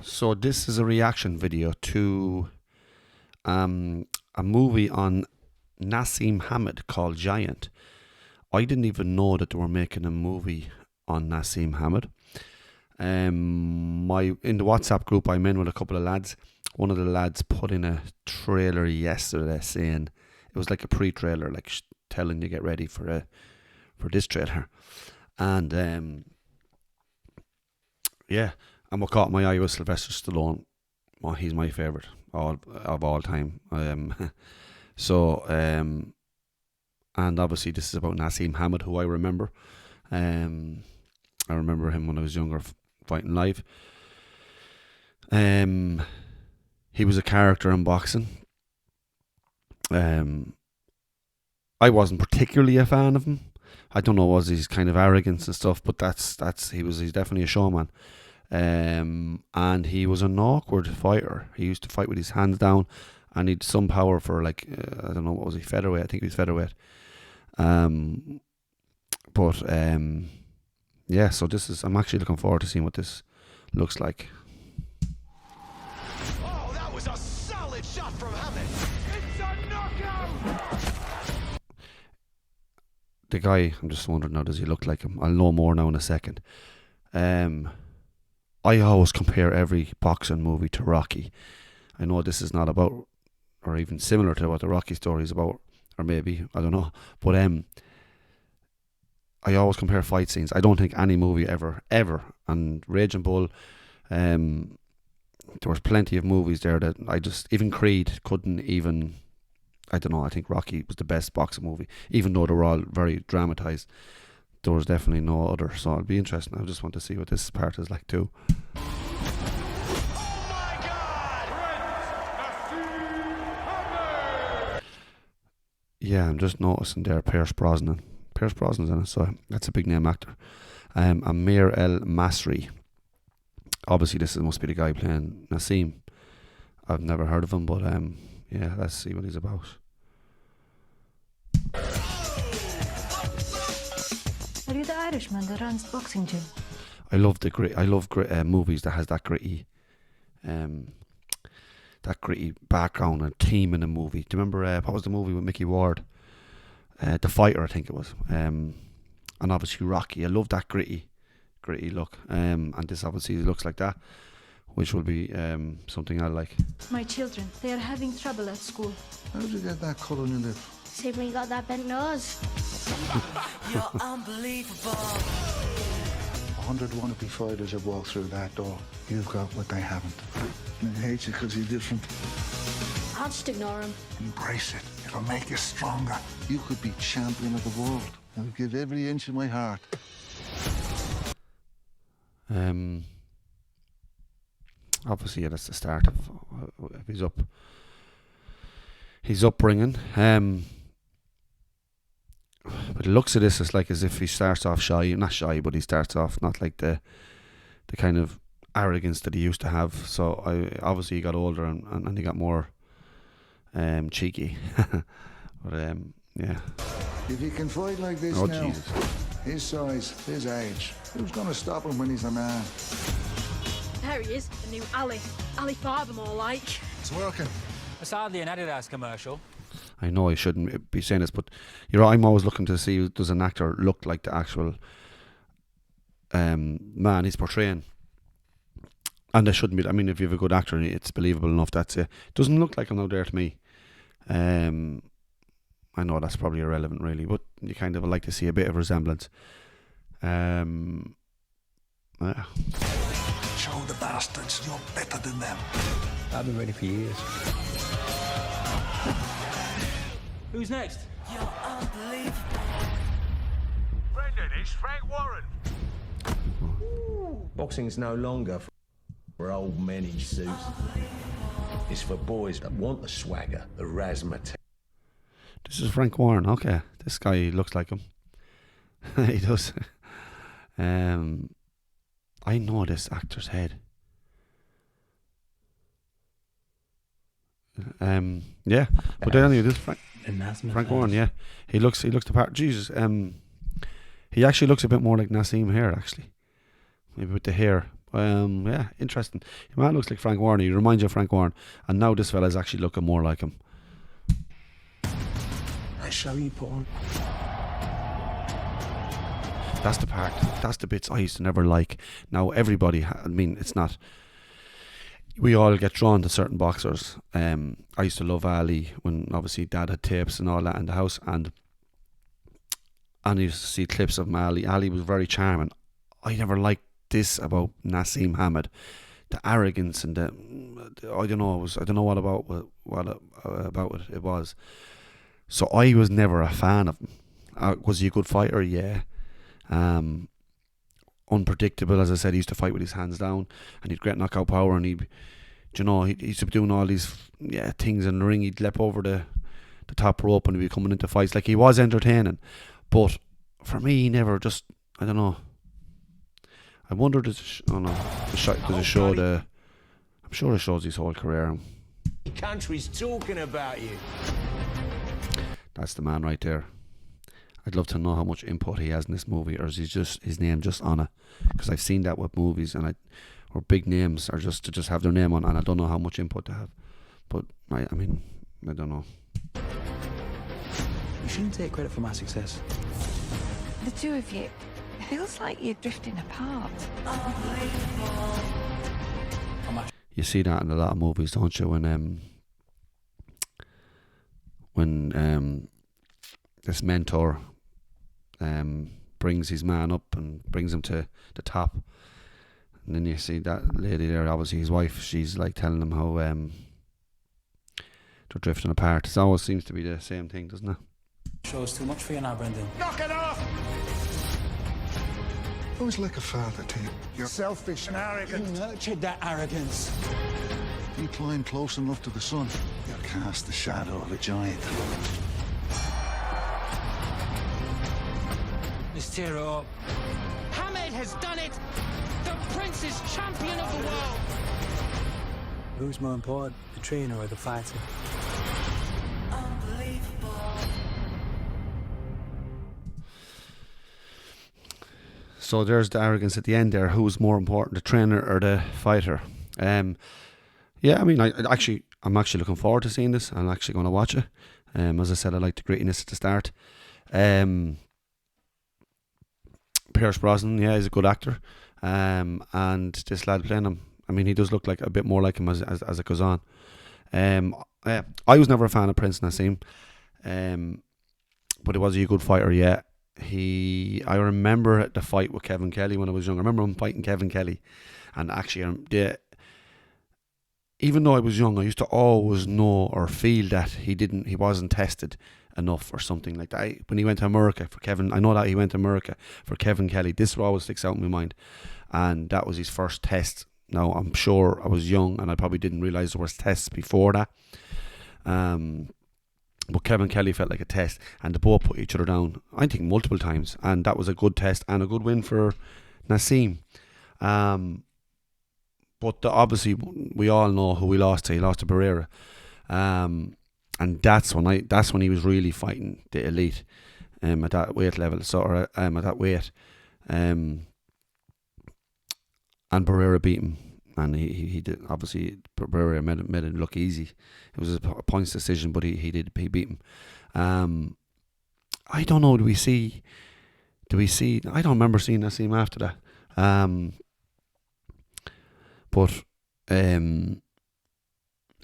So this is a reaction video to a movie on Naseem Hamed called Giant. I didn't even know that they were making a movie on Naseem Hamed. In the WhatsApp group I'm in with a couple of lads, one of the lads put in a trailer yesterday saying it was like a pre-trailer, like telling you get ready for this trailer, and and what caught my eye was Sylvester Stallone. Well, he's my favourite of all time. And obviously this is about Naseem Hamed, who I remember. I remember him when I was younger, fighting live. He was a character in boxing. I wasn't particularly a fan of him. I don't know, was his kind of arrogance and stuff, but he's definitely a showman. And he was an awkward fighter. He used to fight with his hands down, and he'd some power for I don't know, what was he, featherweight? I think he was featherweight. So I'm actually looking forward to seeing what this looks like. Oh, that was a solid shot from Hamed. It's a knockout. The guy, I'm just wondering now, does he look like him? I'll know more now in a second. I always compare every boxing movie to Rocky. I know this is not about, or even similar to what the Rocky story is about, or maybe, I don't know. But I always compare fight scenes. I don't think any movie ever, and Raging Bull, there was plenty of movies there that even Creed couldn't even, I don't know, I think Rocky was the best boxing movie, even though they were all very dramatised. There was definitely no other, so it'll be interesting. I just want to see what this part is like too. Oh my God! Yeah, I'm just noticing there Pierce Brosnan. Pierce Brosnan's in it, so that's a big name actor. Amir El-Masry. Obviously this must be the guy playing Naseem. I've never heard of him, but yeah, let's see what he's about. Are you the Irishman that runs boxing gym? I love movies that has that gritty background and theme in a movie. Do you remember what was the movie with Mickey Ward? The Fighter, I think it was. And obviously Rocky. I love that gritty look. And this obviously looks like that, which will be something I like. My children, they are having trouble at school. How did you get that cut on your lip? See when you got that bent nose. You're unbelievable. 100 wannabe fighters have walked through that door. You've got what they haven't. And they hate you because you're different. I'll just ignore him. Embrace it. It'll make you stronger. You could be champion of the world. I'll give every inch of my heart. Obviously, yeah, that's the start of his upbringing. But the looks of this is like as if he starts off shy, not shy, but he starts off not like the kind of arrogance that he used to have. So obviously he got older and he got more cheeky. But yeah. If he can fight like this now, Jesus. his size, his age, who's going to stop him when he's a man? There he is, the new Ali. Ali Farber, more like. It's working. It's hardly an Adidas commercial. I know I shouldn't be saying this, but I'm always looking to see, does an actor look like the actual man he's portraying? And there shouldn't be. I mean, if you have a good actor, it's believable enough. That's it. Doesn't look like him out there to me. I know that's probably irrelevant, really, but you kind of like to see a bit of resemblance. Show the bastards you're better than them. I've been ready for years. Who's next? You're unbelievable. Brendan, it's Frank Warren. Boxing's no longer for old men in suits. It's for boys that want the swagger, the razzmatazz. This is Frank Warren. Okay, this guy looks like him. He does. I know this actor's head. Yeah, but anyway, this Frank Warren. Yeah, he looks the part. Jesus, he actually looks a bit more like Naseem here, actually. Maybe with the hair Yeah, interesting. Your man looks like Frank Warren. He reminds you of Frank Warren, and now this fella's actually looking more like him. That show you put on. That's the part. That's the bits I used to never like. Now everybody, I mean, it's not. We all get drawn to certain boxers. I used to love Ali when obviously Dad had tapes and all that in the house, and I used to see clips of Ali. Ali was very charming. I never liked this about Naseem Hamed, the arrogance and the I don't know. I don't know what about it was. So I was never a fan of him. Was he a good fighter? Yeah. Unpredictable, as I said. He used to fight with his hands down, and he'd great knockout power, and he used to be doing all these things in the ring. He'd leap over the top rope and he'd be coming into fights. Like, he was entertaining, but for me, he never just, I don't know. I wonder does it show the? I'm sure it shows his whole career. The country's talking about you. That's the man right there. I'd love to know how much input he has in this movie, or is he just his name just on it? Because I've seen that with movies, or big names, or just to have their name on, and I don't know how much input they have. But I mean, I don't know. You shouldn't take credit for my success. The two of you, it feels like you're drifting apart. You see that in a lot of movies, don't you? When this mentor brings his man up and brings him to the top, and then you see that lady there, obviously his wife, she's like telling him how they're drifting apart. It always seems to be the same thing, doesn't it? Shows too much for you now, Brendan. Knock it off! I was like a father to you. You're selfish and arrogant. You nurtured that arrogance. You climb close enough to the sun, you'll cast the shadow of a giant. Let's tear it up. Hamed has done it! The Prince is champion of the world! Who's more important, the trainer or the fighter? So there's the arrogance at the end there. Who's more important, the trainer or the fighter? Yeah, I mean, I'm actually looking forward to seeing this. I'm actually going to watch it. As I said, I like the grittiness at the start. Pierce Brosnan, yeah, he's a good actor. And this lad playing him, I mean, he does look like a bit more like him as it goes on. I was never a fan of Prince Naseem, but was he a good fighter? Yeah. I remember the fight with Kevin Kelly when I was young. I remember him fighting Kevin Kelly, and actually, even though I was young, I used to always know or feel that he wasn't tested enough or something like that. When he went to America for Kevin, I know that he went to America for Kevin Kelly. This always sticks out in my mind, and that was his first test. Now, I'm sure I was young and I probably didn't realise there was tests before that. But Kevin Kelly felt like a test, and they both put each other down, I think, multiple times, and that was a good test and a good win for Naseem. But obviously, we all know who he lost to. He lost to Barrera, and that's when he was really fighting the elite at that weight level. So at that weight, and Barrera beat him. And he did, obviously, Barrera made it look easy. It was a points decision, but he beat him. I don't know, do we see, I don't remember seeing Naseem after that. But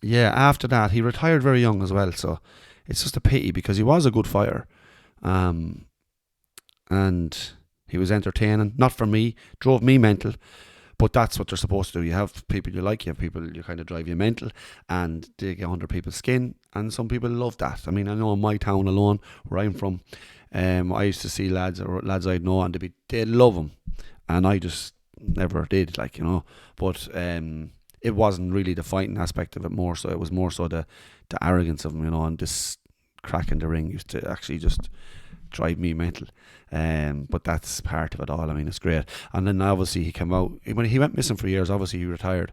after that, he retired very young as well, so it's just a pity because he was a good fighter. And he was entertaining, not for me, drove me mental. But that's what they're supposed to do. You have people you like, you have people you kind of drive you mental, and they get under people's skin, and some people love that. I mean, I know in my town alone, where I'm from, I used to see lads I'd know, and they'd love him, and I just never did, like, you know. But it wasn't really the fighting aspect of it, more so it was more so the arrogance of him, you know, and this crack in the ring used to actually just drive me mental. But that's part of it all. I mean, it's great. And then obviously he came out, when he went missing for years, obviously he retired,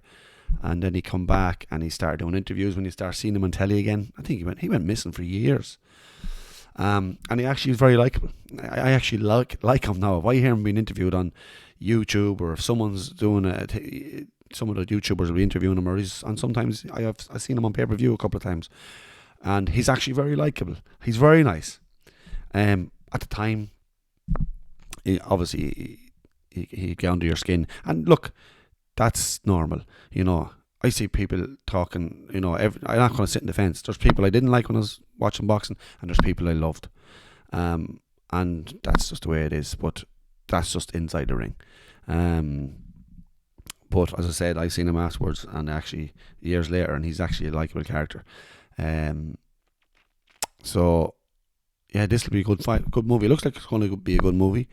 and then he come back and he started doing interviews. When you start seeing him on telly again, I think he went missing for years. And he actually was very likeable. I actually like him now. If I hear him being interviewed on YouTube, or if someone's doing some of the YouTubers will be interviewing him, and sometimes I've seen him on pay-per-view a couple of times, and he's actually very likable. He's very nice. At the time, obviously he get under your skin, and look, that's normal. I see people talking. I'm not going to sit in the fence. There's people I didn't like when I was watching boxing, and there's people I loved, and that's just the way it is. But that's just inside the ring. But as I said, I seen him afterwards, and actually years later, and he's actually a likable character. So yeah, this will be a good movie. It looks like it's going to be a good movie,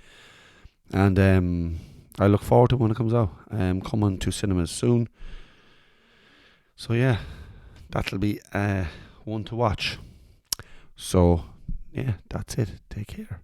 and I look forward to it when it comes out. Coming to cinemas soon. So yeah, that'll be one to watch. So yeah, that's it. Take care.